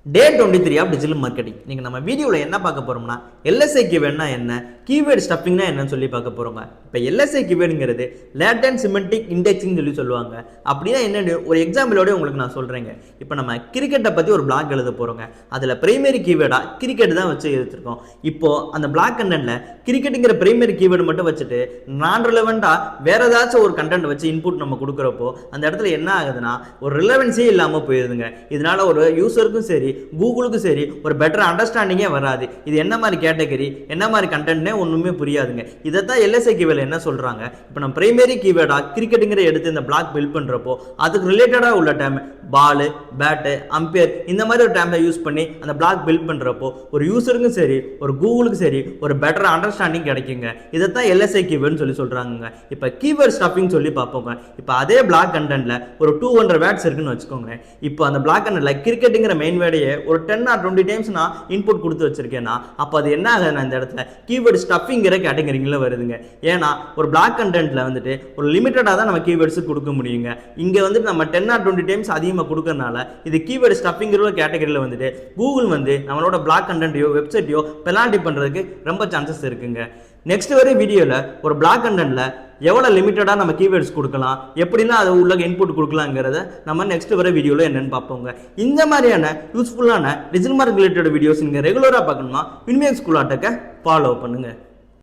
Day 23 of digital marketing. நீங்கள் நம்ம வீடியோவில் என்ன பார்க்க போகிறோம்னா LSI keywordனா என்ன, keyword stuffingனா என்னன்னு சொல்லி பார்க்க போகிறோங்க. இப்போ LSI keywordங்கிறது latent semantic indexing சொல்லி சொல்லுவாங்க. அப்படின்னா என்னன்னு ஒரு எக்ஸாம்பிளோட உங்களுக்கு நான் சொல்கிறேங்க. இப்போ நம்ம கிரிக்கெட்டை பற்றி ஒரு பிளாக் எழுத போகிறோங்க. அதில் பிரைமரி கீவேர்டாக கிரிக்கெட் தான் வச்சு எழுதிருக்கோம். இப்போது அந்த பிளாக் கண்டென்ட்டில் கிரிக்கெட்டுங்கிற பிரைமரி கீவேர்டு மட்டும் வச்சுட்டு நான் ரிலவெண்ட்டாக வேறு ஏதாச்சும் ஒரு கண்டென்ட் வச்சு இன்புட் நம்ம கொடுக்குறப்போ அந்த இடத்துல என்ன ஆகுதுன்னா ஒரு ரிலவென்ஸே இல்லாமல் போயிருதுங்க. இதனால் ஒரு யூசருக்கும் சரி கூகுளுக்கு சரி ஒரு பெட்டர் அண்டர்ஸ்டாண்டிங்கே வராது. இது என்ன மாதிரி கேட்டகரி என்ன மாதிரி கண்டென்ட்னே ஒன்றுமே புரியாதுங்க. இதைத்தான் LSI கீவேர்டில் என்ன சொல்கிறாங்க, இப்போ நம்ம பிரைமரி கீவேர்டாக கிரிக்கெட்டுங்கிற எடுத்து இந்த பிளாக் பில்ட் பண்ணுறப்போ அதுக்கு ரிலேட்டடாக உள்ள டேம் பாலு பேட்டு அம்பையர் இந்த மாதிரி ஒரு டேமை யூஸ் பண்ணி அந்த பிளாக் பில்ட் பண்ணுறப்போ ஒரு யூசருக்கும் சரி ஒரு கூகுளுக்கு சரி ஒரு பெட்டர் அண்டர்ஸ்டாண்டிங் கிடைக்குங்க. இதைத்தான் LSI கீவேர்டுன்னு சொல்லி சொல்கிறாங்க. இப்போ கீவேர்ட் ஸ்டஃபிங் சொல்லி பார்ப்போங்க. இப்போ அதே பிளாக் கண்டென்ட்டில் ஒரு 200 வேர்ட்ஸ் இருக்குன்னு வச்சுக்கோங்க. இப்போ அந்த பிளாக் கண்டென்ட்டில் கிரிக்கெட்டுங்கிற மெயின் வேர்டையே ஒரு 10 or 20 டைம்ஸ் நான் இன்புட் கொடுத்து வச்சிருக்கேன்னா அப்போ அது என்ன ஆகுதுன்னா இந்த இடத்துல கீவேர்டு ஸ்டஃபிங்கிற கேட்டகரியில் வருதுங்க. ஏன்னா ஒரு பிளாக் கண்டென்ட்ல வந்துட்டு ஒரு லிமிட்டடாக தான் நம்ம கீவேர்ட்ஸ் கொடுக்க முடியுங்க. இங்கே வந்துட்டு நம்ம 10 or 20 டைம்ஸ் அதிகமாக கொடுக்கறனால இது கீவேர்டு ஸ்டஃபிங்கிற கேட்டகரியில் வந்துட்டு கூகுள் வந்து நம்மளோட பிளாக் கண்டென்ட்டையோ வெப்சைட்டையோ பெனால்ட்டி பண்ணுறதுக்கு ரொம்ப சான்சஸ் இருக்குங்க. நெக்ஸ்ட் வரை வீடியோவில் ஒரு பிளாக் கண்டென்ட்டில் எவ்வளோ லிமிட்டடாக நம்ம கீவேர்ட்ஸ் கொடுக்கலாம், எப்படிலாம் அது உள்ள இன்புட் கொடுக்கலாங்கிறத நம்ம நெக்ஸ்ட் வர வீடியோவில் என்னென்னு பார்ப்போங்க. இந்த மாதிரியான யூஸ்ஃபுல்லான டிஜிட்டல் மார்க்கெட்டிங் ரிலேட்டட் வீடியோஸ் நீங்கள் ரெகுலராக பார்க்கணுமா வின்மேக் ஸ்கூல் ஆட்டத்தை ஃபாலோ பண்ணுங்கள்.